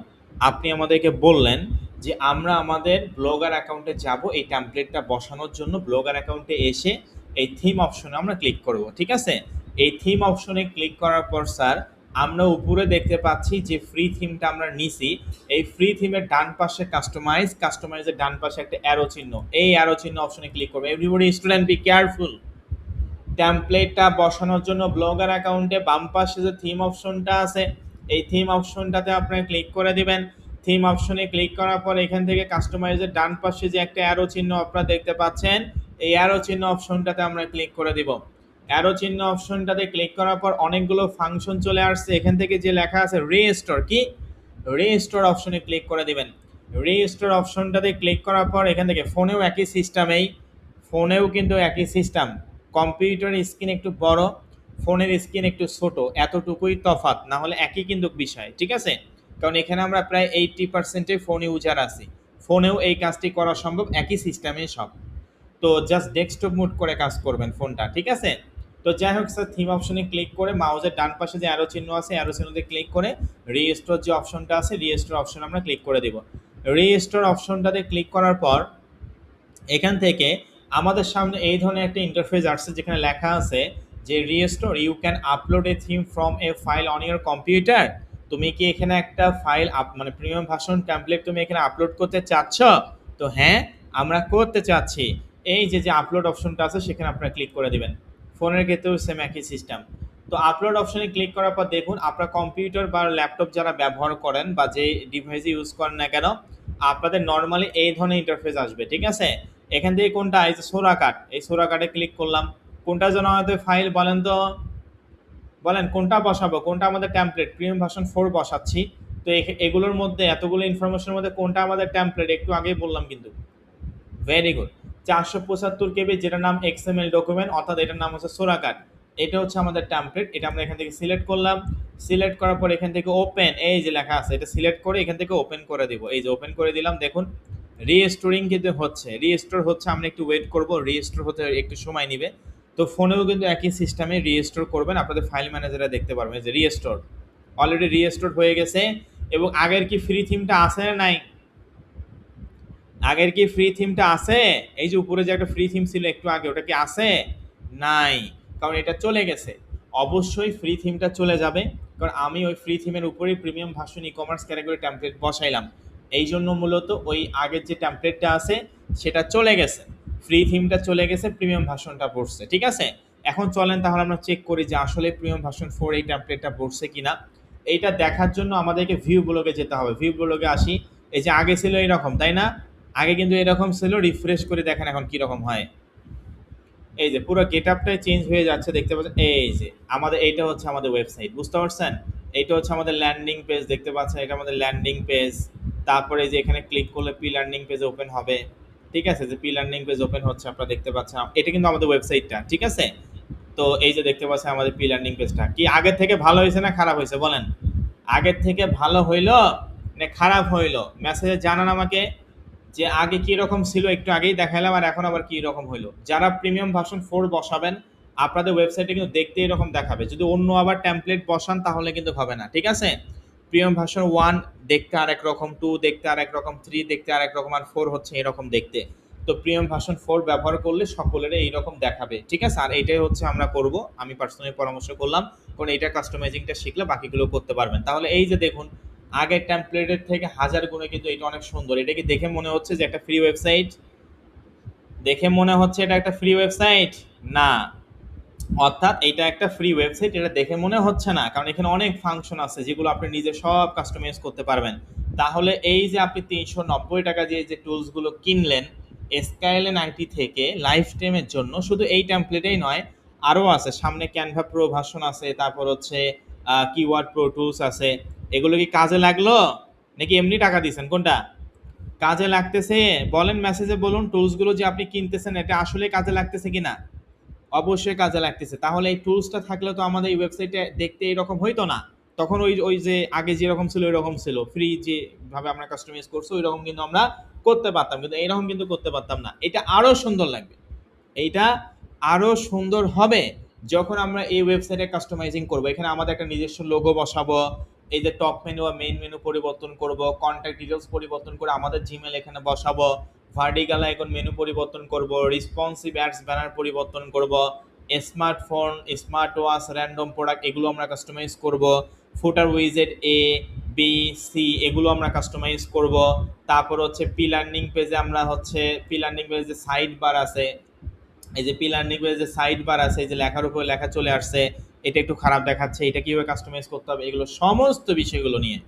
আপনি আমাদেরকে বললেন যে আমরা আমাদের ব্লগার অ্যাকাউন্টে যাব এই ট্যাম্পলেটটা বসানোর জন্য। ব্লগার অ্যাকাউন্টে এসে এই থিম অপশনে আমরা ক্লিক করব, ঠিক আছে? এই থিম অপশনে ক্লিক করার পর স্যার আমরা উপরে দেখতে পাচ্ছি যে ফ্রি থিমটা আমরা নিছি। এই ফ্রি থিমের ডান পাশে কাস্টমাইজের ডান পাশে একটা অ্যারো চিহ্ন, এই অ্যারো চিহ্ন অপশনে ক্লিক করবে। Everybody student be careful. ট্যাম্পলেটটা বসানোর জন্য ব্লগার অ্যাকাউন্টে বাম পাশে যে থিম অপশনটা আছে এই থিম অপশনটাতে আপনারা ক্লিক করে দিবেন। থিম অপশনে ক্লিক করার পর এখান থেকে কাস্টমাইজের ডান পাশে যে একটা অ্যারো চিহ্ন আপনারা দেখতে পাচ্ছেন, এই অ্যারো চিহ্ন অপশনটাতে আমরা ক্লিক করে দিব। অ্যারো চিহ্ন অপশনটাতে ক্লিক করার পর অনেকগুলো ফাংশন চলে আসছে। এখান থেকে যে লেখা আছে রিস্টোর, কি রিস্টোর অপশনে ক্লিক করে দিবেন। রিস্টোর অপশনটাতে ক্লিক করার পর এখান থেকে ফোনেও একই সিস্টেমেই, ফোনেও কিন্তু একই সিস্টেম। কম্পিউটারের স্ক্রিন একটু বড়, ফোনের স্ক্রিন একটু ছোট, এতটুকুই তফাৎ, না হলে একই কিন্তু বিষয়, ঠিক আছে? কারণ এখানে আমরা প্রায় 80% ফোন ইউজার আছি, ফোনেও এই কাজটি করা সম্ভব, একই সিস্টেমে সব। তো জাস্ট ডেস্কটপ মোড করে কাজ করবেন ফোনটা, ঠিক আছে? তো যাই হোক স্যার, থিম অপশনে ক্লিক করে মাউসের ডান পাশে যে অ্যারো চিহ্ন আছে অ্যারো চিহ্নতে ক্লিক করে রিস্টোর যে অপশনটা আছে রিস্টোর অপশন আমরা ক্লিক করে দেব। রিস্টোর অপশনটাতে ক্লিক করার পর এখান থেকে আমাদের সামনে এই ধরনের একটা ইন্টারফেস আসছে যেখানে লেখা আছে যে restore you can upload a theme from a file on your computer. তুমি কি এখানে একটা ফাইল মানে প্রিমিয়াম ভার্সন টেমপ্লেট তুমি এখানে আপলোড করতে চাচ্ছ? তো হ্যাঁ, আমরা করতে চাচ্ছি। এই যে আপলোড অপশনটা আছে সেখানে আপনারা ক্লিক করে দিবেন। ফোনের ক্ষেত্রেও সেম একই সিস্টেম। তো আপলোড অপশনে ক্লিক করার পর দেখুন আপনার কম্পিউটার বা ল্যাপটপ যারা ব্যবহার করেন বা যে ডিভাইসে ইউজ করেন না কেন, আপনাদের নর্মালি এই ধরনের ইন্টারফেস আসবে, ঠিক আছে? এখান থেকে কোনটা এই যে সোরা কার্ড, এই সোরা কার্ডে ক্লিক করলাম। কোনটা যেন আমাদের ফাইল বলেন তো, বলেন কোনটা বসাবো, কোনটা আমাদের টেমপ্লেট? প্রিমিয়াম ভার্সন 4 বসাচ্ছি। তো এগুলোর মধ্যে এতগুলো ইনফরমেশনের মধ্যে কোনটা আমাদের টেমপ্লেট একটু আগেই বললাম কিন্তু। ভেরি গুড, 475 কেবি যেটার নাম এক্সএমএল ডকুমেন্ট, অর্থাৎ এটার নাম হচ্ছে সোরা কার্ড। এটা হচ্ছে আমাদের টেমপ্লেট। এটা আমরা এখান থেকে সিলেক্ট করলাম। সিলেক্ট করার পর এখান থেকে ওপেন, এই যে লেখা আছে এটা সিলেক্ট করে এখান থেকে ওপেন করে দিব। এই যে ওপেন করে দিলাম, দেখুন রিস্টোরিং কিন্তু হচ্ছে, রিস্টোর হচ্ছে। আমরা একটু ওয়েট করব, রিস্টোর হতে একটু সময় নেবে। তো ফোনেও কিন্তু একই সিস্টেমে রিস্টোর করবেন, আপনাদের ফাইল ম্যানেজারে দেখতে পারবেন যে রিস্টোর অলরেডি রিস্টোর হয়ে গেছে। এবং আগের কি ফ্রি থিমটা আছে না নাই? আগের কি ফ্রি থিমটা আছে? এই যে উপরে যে একটা ফ্রি থিম ছিল একটু আগে, ওটা কি আছে? নাই, কারণ এটা চলে গেছে। অবশ্যই ফ্রি থিমটা চলে যাবে, কারণ আমি ওই ফ্রি থিমের উপরেই premium version e commerce category template বসাইলাম। এই জন্য মূলত ওই আগের যে টেমপ্লেটটা আছে সেটা চলে গেছে, ফ্রি থিমটা চলে গেছে, প্রিমিয়াম ভার্সনটা পড়ছে। ঠিক আছে, এখন চলেন তাহলে আমরা চেক করি যে আসলে প্রিমিয়াম ভার্সন 4 এই টেমপ্লেটটা পড়ছে কিনা। এইটা দেখার জন্য আমাদেরকে ভিউ ব্লগে যেতে হবে। ভিউ ব্লগে আসি। এই যে আগে ছিল এরকম, তাই না? আগে কিন্তু এরকম ছিল, রিফ্রেশ করে দেখেন এখন কীরকম হয়। এই যে পুরো গেট আপটাই চেঞ্জ হয়ে যাচ্ছে, দেখতে পাচ্ছেন। এই যে আমাদের এইটা হচ্ছে আমাদের ওয়েবসাইট, বুঝতে পারছেন? এইটা হচ্ছে আমাদের ল্যান্ডিং পেজ, দেখতে পাচ্ছেন এটা আমাদের ল্যান্ডিং পেজ। তারপরে যে এখানে ক্লিক করলে পি লার্নিং পেজ ওপেন হবে। ঠিক আছে, যে পি লার্নিং পেজ ওপেন হচ্ছে, আপনারা দেখতে পাচ্ছেন এটা কিন্তু আমাদের ওয়েবসাইটটা। ঠিক আছে, তো এই যে দেখতে পাচ্ছেন আমাদের পি লার্নিং পেজটা কি আগের থেকে ভালো হয়েছে না খারাপ হয়েছে বলেন? আগের থেকে ভালো হইলো না খারাপ হইলো? মেসেজে জানান আমাকে যে আগে কি রকম ছিল, একটু আগেই দেখাইলাম, আর এখন আবার কি রকম হইলো। যারা প্রিমিয়াম ভার্সন 4 বসাবেন আপনাদের ওয়েবসাইটে কিন্তু দেখতে এরকম দেখাবে। যদি অন্য আবার টেমপ্লেট বসান তাহলে কিন্তু হবে না। ঠিক আছে, প্রিমিয়াম ভার্সন 1 দেখতে আরেক রকম, 2 দেখতে আরেক রকম, 3 দেখতে আরেক রকম, আর 4 হচ্ছে এরকম দেখতে। তো প্রিমিয়াম ভার্সন 4 ব্যবহার করলে সকলের এইরকম দেখাবে। ঠিক আছে, আর এইটাই হচ্ছে আমরা করব, আমি পার্সোনালি পরামর্শ করলাম, কারণ এইটা কাস্টমাইজিংটা শিখলে বাকিগুলো করতে পারবেন। তাহলে এই যে দেখুন আগের টেমপ্লেটের থেকে হাজার গুণে কিন্তু এটা অনেক সুন্দর। এটা কি দেখে মনে হচ্ছে যে একটা ফ্রি ওয়েবসাইট? দেখে মনে হচ্ছে এটা একটা ফ্রি ওয়েবসাইট? না, অর্থাৎ এটা একটা ফ্রি ওয়েবসাইট এটা দেখে মনে হচ্ছে না, কারণ এখানে অনেক ফাংশন আছে যেগুলো আপনি নিজে সব কাস্টমাইজ করতে পারবেন। তাহলে এই যে আপনি 390 টাকা দিয়ে যে টুলসগুলো কিনলেন স্কাইলেন আইটি থেকে লাইফ টাইমের জন্য, শুধু এই টেমপ্লেটেই নয়, আরও আছে সামনে। ক্যানভা প্রো ভার্সন আছে, তারপর হচ্ছে কিওয়ার্ড প্রো টুলস আছে। এগুলো কি কাজে লাগলো নাকি এমনি টাকা দিয়েছেন? কোনটা কাজে লাগতেছে? বলেন, মেসেজে বলুন টুলসগুলো যে আপনি কিনতেছেন এটা আসলে কাজে লাগতেছে কিনা। অবশ্যই কাজে লাগতেছে। তাহলে এই টুলসটা থাকলে তো আমাদের এই ওয়েবসাইটে দেখতে এরকম হইতো না। তখন ওই ওই যে আগে যেরকম ছিল ওইরকম ছিল, ফ্রি যেভাবে আমরা কাস্টমাইজ করছি ওইরকম কিন্তু আমরা করতে পারতাম, কিন্তু এইরকম কিন্তু করতে পারতাম না। এটা আরও সুন্দর লাগবে, এইটা আরও সুন্দর হবে যখন আমরা এই ওয়েবসাইটে কাস্টমাইজিং করব। এখানে আমাদের একটা নিজস্ব লোগো বসাবো, এই যে টপ মেনু বা মেইন মেনু পরিবর্তন করব, কন্ট্যাক্ট ডিটেলস পরিবর্তন করে আমাদের জিমেল এখানে বসাবো, ভার্টিক্যাল আইকন মেনু পরিবর্তন করব, রেসপন্সিভ অ্যাডস ব্যানার পরিবর্তন করব, smartphone, smart watch, random product এগুলো আমরা কাস্টমাইজ করব, ফুটার উইজেট এ বি সি এগুলো আমরা কাস্টমাইজ করব। তারপর হচ্ছে পি লার্নিং পেজে আমরা হচ্ছে পি লার্নিং পেজে সাইড বার আছে, এই যে পি লার্নিং পেজে যে সাইড বার আছে, এই যে লেখার উপরে লেখা চলে আসছে, এটা একটু খারাপ দেখাচ্ছে, এটা কীভাবে কাস্টমাইজ করতে হবে, এগুলো সমস্ত বিষয়গুলো নিয়ে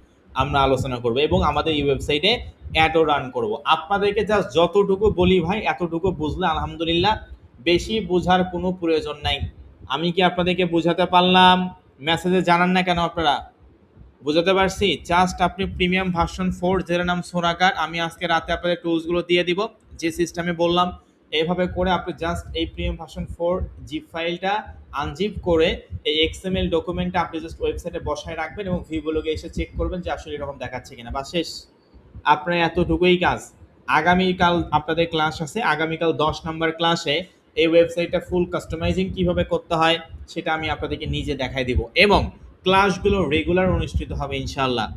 আমরা আলোচনা করব এবং আমাদের এই ওয়েবসাইটে অ্যাডও রান করব। আপনাদেরকে জাস্ট যতটুকু বলি ভাই এতটুকু বুঝলে আলহামদুলিল্লাহ, বেশি বোঝার কোনো প্রয়োজন নাই। আমি কি আপনাদেরকে বোঝাতে পারলাম? মেসেজে জানান না কেন আপনারা? বুঝাতে পারছি? জাস্ট আপনি প্রিমিয়াম ভার্সন 4 যেটার নাম সোনাকার, আমি আজকে রাতে আপনাদের টুলসগুলো দিয়ে দিব যে সিস্টেমে বললাম। এইভাবে করে আপনি জাস্ট এই প্রিমিয়াম ভার্সন 4 জিপ ফাইলটা আনজিপ করে এই এক্সএমএল ডকুমেন্টটা আপনি জাস্ট ওয়েবসাইটে বসায় রাখবেন এবং ভিউগুলোকে এসে চেক করবেন যে আসলে এরকম দেখাচ্ছে কিনা, বা শেষ। আপনার এতটুকুই কাজ। আগামীকাল আপনাদের ক্লাস আছে, আগামীকাল 10 নম্বর ক্লাসে এই ওয়েবসাইটটা ফুল কাস্টমাইজিং কীভাবে করতে হয় সেটা আমি আপনাদেরকে নিজে দেখাই দিব এবং ক্লাসগুলো রেগুলার অনুষ্ঠিত হবে ইনশাআল্লাহ।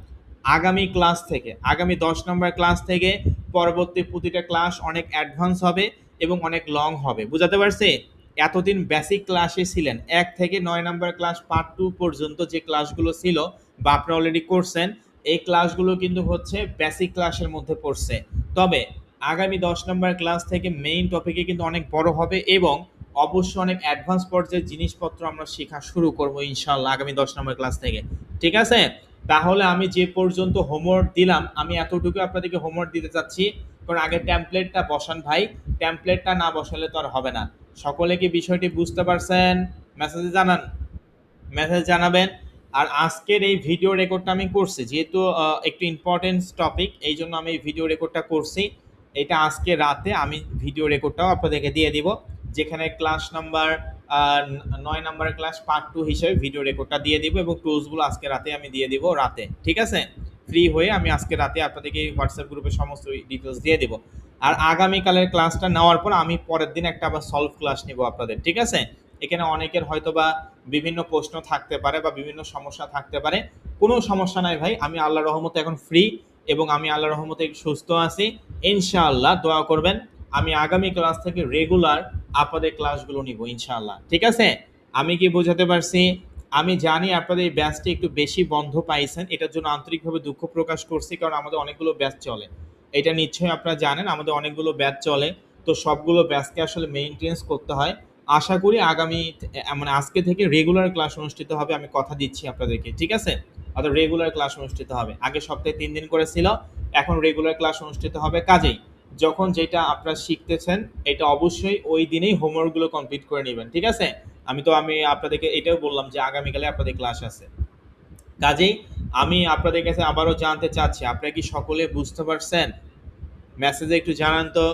আগামী ক্লাস থেকে, আগামী 10 নম্বর ক্লাস থেকে পরবর্তী প্রতিটা ক্লাস অনেক অ্যাডভান্স হবে এবং অনেক লং হবে। বুঝাতে পারছি? এতদিন বেসিক ক্লাসে ছিলেন, 1 থেকে 9 নম্বর ক্লাস পার্ট 2 পর্যন্ত যে ক্লাসগুলো ছিল বা আপনারা অলরেডি করছেন, এই ক্লাসগুলো কিন্তু হচ্ছে বেসিক ক্লাসের মধ্যে পড়ছে। তবে আগামী 10 নম্বর ক্লাস থেকে মেইন টপিকে কিন্তু অনেক বড় হবে এবং অবশ্যই অনেক অ্যাডভান্স পর্যায়ের জিনিসপত্র আমরা শেখা শুরু করবো ইনশাআল্লাহ আগামী 10 নম্বর ক্লাস থেকে। ঠিক আছে, তাহলে আমি যে পর্যন্ত হোমওয়ার্ক দিলাম আমি এতটুকু আপনাদেরকে হোমওয়ার্ক দিতে চাচ্ছি, কারণ আগে ট্যাম্পলেটটা বসান ভাই, ট্যাম্পলেটটা না বসালে তো আর হবে না। সকলে কি বিষয়টি বুঝতে পারছেন? মেসেজে জানান, মেসেজ জানাবেন। আর আজকের এই ভিডিও রেকর্ডটা আমি করছি যেহেতু একটু ইম্পর্টেন্স টপিক, এই জন্য আমি এই ভিডিও রেকর্ডটা করছি। এটা আজকে রাতে আমি ভিডিও রেকর্ডটাও আপনাদেরকে দিয়ে দিব, যেখানে ক্লাস নাম্বার 9 নাম্বারের ক্লাস পার্ট 2 হিসেবে ভিডিও রেকর্ডটা দিয়ে দিব এবং টুলসগুলো আজকে রাতে আমি দিয়ে দিব রাতে, ঠিক আছে? ফ্রি হয়ে আমি আজকে রাতে আপনাদেরকে হোয়াটসঅ্যাপ গ্রুপে সমস্ত ডিটেলস দিয়ে দিব। আর আগামীকালের ক্লাসটা নেওয়ার পর আমি পরের দিন একটা আবার সলভ ক্লাস নিব আপনাদের, ঠিক আছে? এখানে অনেকের হয়তোবা বিভিন্ন প্রশ্ন থাকতে পারে বা বিভিন্ন সমস্যা থাকতে পারে। কোনো সমস্যা নাই ভাই, আমি আল্লাহর রহমতে এখন ফ্রি এবং আমি আল্লাহর রহমতে সুস্থ আছি। ইনশাআল্লাহ দোয়া করবেন। আমি আগামী ক্লাস থেকে রেগুলার আপনাদের ক্লাসগুলো নিব ইনশাআল্লাহ, ঠিক আছে? আমি কি বোঝাতে পারছি? আমি জানি আপনাদের এই ব্যাচটি একটু বেশি বন্ধ পাইছেন, এটার জন্য আন্তরিকভাবে দুঃখ প্রকাশ করছি, কারণ আমাদের অনেকগুলো ব্যাচ চলে। এটা নিশ্চয়ই আপনারা জানেন আমাদের অনেকগুলো ব্যাচ চলে, তো সবগুলো ব্যাচকে আসলে মেইনটেনেন্স করতে হয়। আশা করি আগামী মানে আজকে থেকে রেগুলার ক্লাস অনুষ্ঠিত হবে, আমি কথা দিচ্ছি আপনাদেরকে, ঠিক আছে? অর্থাৎ রেগুলার ক্লাস অনুষ্ঠিত হবে। আগে সপ্তাহে 3 দিন করে ছিল, এখন রেগুলার ক্লাস অনুষ্ঠিত হবে। কাজেই যখন যেটা আপনারা শিখতেছেন এটা অবশ্যই ওই দিনেই হোমওয়ার্কগুলো কমপ্লিট করে নেবেন, ঠিক আছে? আমি আপনাদেরকে এটাও বললাম যে আগামীকালে আপনাদের ক্লাস আছে। কাজেই আমি আপনাদের কাছে আবারও জানতে চাচ্ছি, আপনারা কি সকলে বুঝতে পারছেন? মেসেজে একটু জানান তো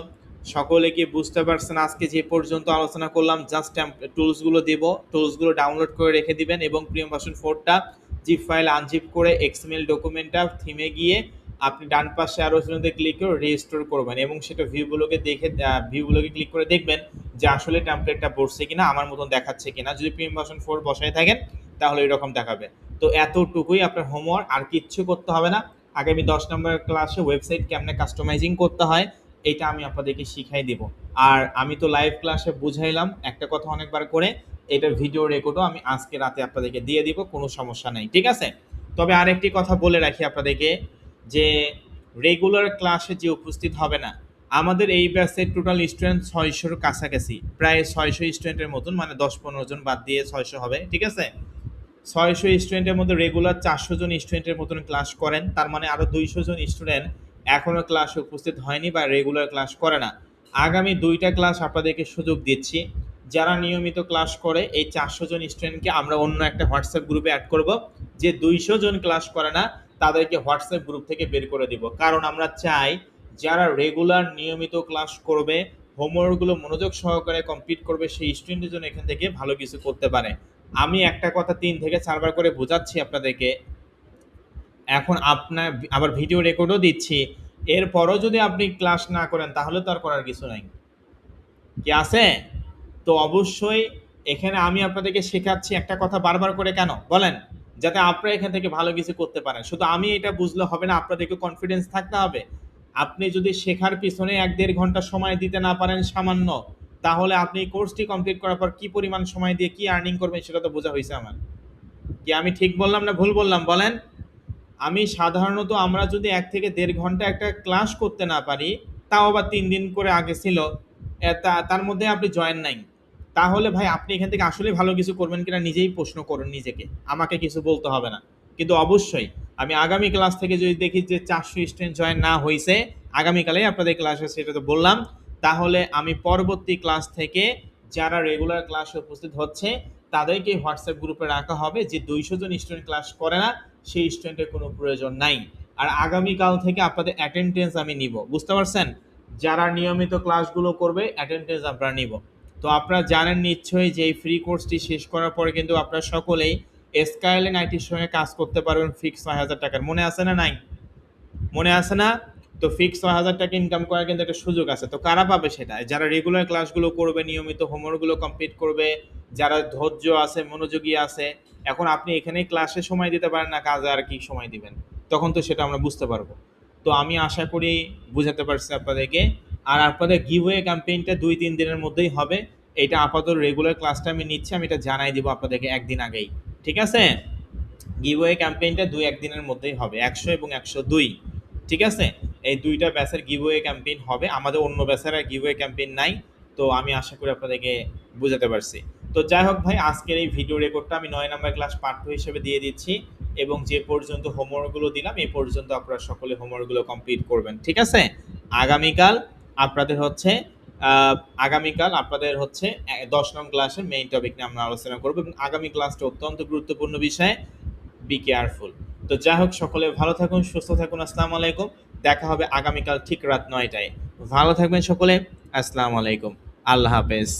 সকলে কি বুঝতে পারছেন? আজকে যে পর্যন্ত আলোচনা করলাম, জাস্ট টুলসগুলো দিব, টুলসগুলো ডাউনলোড করে রেখে দিবেন এবং প্রিমিয়াম ভার্সন 4টা জিপ ফাইল আনজিপ করে এক্সএমএল ডকুমেন্টটা থিমে গিয়ে আপনি ডান পাশে আরও চিহ্নতে ক্লিক করে রেজিস্টোর করবেন এবং সেটা ভিউগুলোকে ক্লিক করে দেখবেন যে আসলে টেমপ্লেটটা বসছে কিনা, আমার মতন দেখাচ্ছে কিনা। যদি প্রিমিয়াম ভার্সন 4 বসায় থাকেন তাহলে এরকম দেখাবে। তো এতটুকুই আপনার হোমওয়ার্ক, আর কিচ্ছু করতে হবে না। আগামী 10 নম্বর ক্লাসে ওয়েবসাইট কেমনে কাস্টমাইজিং করতে হয় এটা আমি আপনাদেরকে শিখাই দেব। আর আমি তো লাইভ ক্লাসে বুঝাইলাম একটা কথা অনেকবার করে, এটার ভিডিও রেকর্ডও আমি আজকে রাতে আপনাদেরকে দিয়ে দিব, কোনো সমস্যা নেই, ঠিক আছে? তবে আরেকটি কথা বলে রাখি আপনাদেরকে যে রেগুলার ক্লাসে যে উপস্থিত হবে না, আমাদের এই ব্যাচের টোটাল স্টুডেন্ট 600-র কাছাকাছি, প্রায় 600 স্টুডেন্টের মতন, মানে 10-15 জন বাদ দিয়ে 600 হবে, ঠিক আছে? 600 স্টুডেন্টের মধ্যে রেগুলার 400 জন স্টুডেন্টের মতন ক্লাস করেন, তার মানে আরও 200 জন স্টুডেন্ট এখনও ক্লাসে উপস্থিত হয়নি বা রেগুলার ক্লাস করে না। আগামী 2টা ক্লাস আপনাদেরকে সুযোগ দিচ্ছি, যারা নিয়মিত ক্লাস করে এই 400 জন স্টুডেন্টকে আমরা অন্য একটা হোয়াটসঅ্যাপ গ্রুপে অ্যাড করব। যে 200 জন ক্লাস করে না তাদেরকে হোয়াটসঅ্যাপ গ্রুপ থেকে বের করে দিব, কারণ আমরা চাই যারা রেগুলার নিয়মিত ক্লাস করবে, হোমওয়ার্কগুলো মনোযোগ সহকারে কমপ্লিট করবে, সেই স্টুডেন্টের জন্য এখান থেকে ভালো কিছু করতে পারে। আমি একটা কথা 3 থেকে 4 বার করে বোঝাচ্ছি আপনাদেরকে, এখন আপনার আবার ভিডিও রেকর্ডও দিচ্ছি, এরপরও যদি আপনি ক্লাস না করেন তাহলে তো আর করার কিছু নাই, কি আছে? তো অবশ্যই এখানে আমি আপনাদেরকে শেখাচ্ছি একটা কথা বারবার করে, কেন বলেন? যাতে আপনারা এখান থেকে ভালো কিছু করতে পারেন। শুধু আমি এটা বুঝলে হবে না, আপনাদেরকে কনফিডেন্স থাকতে হবে। আপনি যদি শেখার পিছনে 1-1.5 ঘন্টা সময় দিতে না পারেন সামান্য, তাহলে আপনি কোর্সটি কমপ্লিট করার পর কি পরিমাণ সময় দিয়ে কি আর্নিং করবেন সেটা তো বোঝা হয়েছে আমার। কি আমি ঠিক বললাম না ভুল বললাম বলেন? আমি সাধারণত আমরা যদি 1 থেকে 1.5 ঘন্টা একটা ক্লাস করতে না পারি, তাও আবার 3 দিন করে আগে ছিল, তার মধ্যে আপনি জয়েন নাই, তাহলে ভাই আপনি এখান থেকে আসলে ভালো কিছু করবেন কিনা নিজেই প্রশ্ন করুন নিজেকে, আমাকে কিছু বলতে হবে না। কিন্তু অবশ্যই আমি আগামী ক্লাস থেকে যদি দেখি যে 400 স্টুডেন্ট জয়েন না হয়েছে, আগামীকালেই আপনাদের ক্লাস আছে সেটা তো বললাম, তাহলে আমি পরবর্তী ক্লাস থেকে যারা রেগুলার ক্লাসে উপস্থিত হচ্ছে তাদেরকে হোয়াটসঅ্যাপ গ্রুপে রাখা হবে। যে 200 জন স্টুডেন্ট ক্লাস করে না সেই স্টুডেন্টের কোনো প্রয়োজন নাই। আর আগামীকাল থেকে আপনাদের অ্যাটেন্ডেন্স আমি নিব, বুঝতে পারছেন? যারা নিয়মিত ক্লাসগুলো করবে অ্যাটেন্ডেন্স আমরা নিব। তো আপনারা জানেন নিশ্চয়ই যে এই ফ্রি কোর্সটি শেষ করার পরে কিন্তু আপনারা সকলেই স্কাইলাইন আইটির সঙ্গে কাজ করতে পারবেন ফিক্স 6,000 টাকার, মনে আছে না নাই? মনে আছে না? তো ফিক্স 6,000 টাকা ইনকাম করার কিন্তু একটা সুযোগ আছে। তো কারা পাবে সেটা? যারা রেগুলার ক্লাসগুলো করবে, নিয়মিত হোমওয়ার্কগুলো কমপ্লিট করবে, যারা ধৈর্য আছে, মনোযোগী আছে। এখন আপনি এখানেই ক্লাসে সময় দিতে পারেন না, কাজে আর কি সময় দিবেন? তখন তো সেটা আমরা বুঝতে পারবো। তো আমি আশা করি বুঝাতে পারছি আপনাদেরকে। আর আপনাদের গিভওয়ে ক্যাম্পেইনটা 2-3 দিনের মধ্যেই হবে। এটা আপাতত রেগুলার ক্লাসটা আমি নিচ্ছি, আমি এটা জানাই দিব আপনাদেরকে একদিন আগেই, ঠিক আছে? গিভওয়ে ক্যাম্পেইনটা 2-1 দিনের মধ্যেই হবে, 100 এবং 102, ঠিক আছে? এই 2টা ব্যাচের গিভওয়ে ক্যাম্পেইন হবে, আমাদের অন্য ব্যাচের আর গিভওয়ে ক্যাম্পেইন নাই। তো আমি আশা করি আপনাদেরকে বুঝাতে পারছি। তো যাই হোক ভাই, আজকের এই ভিডিও রেকর্ডটা আমি 9 নম্বর ক্লাস পার্ট 2 হিসেবে দিয়ে দিচ্ছি এবং যে পর্যন্ত হোমওয়ার্কগুলো দিলাম এই পর্যন্ত আপনারা সকলে হোমওয়ার্কগুলো কমপ্লিট করবেন, ঠিক আছে? আগামীকাল আপনাদের হচ্ছে আগামীকাল আপনাদের হচ্ছে 10 নং ক্লাসের মেইন টপিক নিয়ে আমরা আলোচনা করব এবং আগামী ক্লাসটা অত্যন্ত গুরুত্বপূর্ণ বিষয়, বি কেয়ারফুল। তো যাই হোক, সকলে ভালো থাকুন, সুস্থ থাকুন। আসসালামু আলাইকুম। দেখা হবে আগামীকাল ঠিক রাত 9টায়। ভালো থাকবেন সকলে। আসসালামু আলাইকুম। আল্লাহ হাফেজ।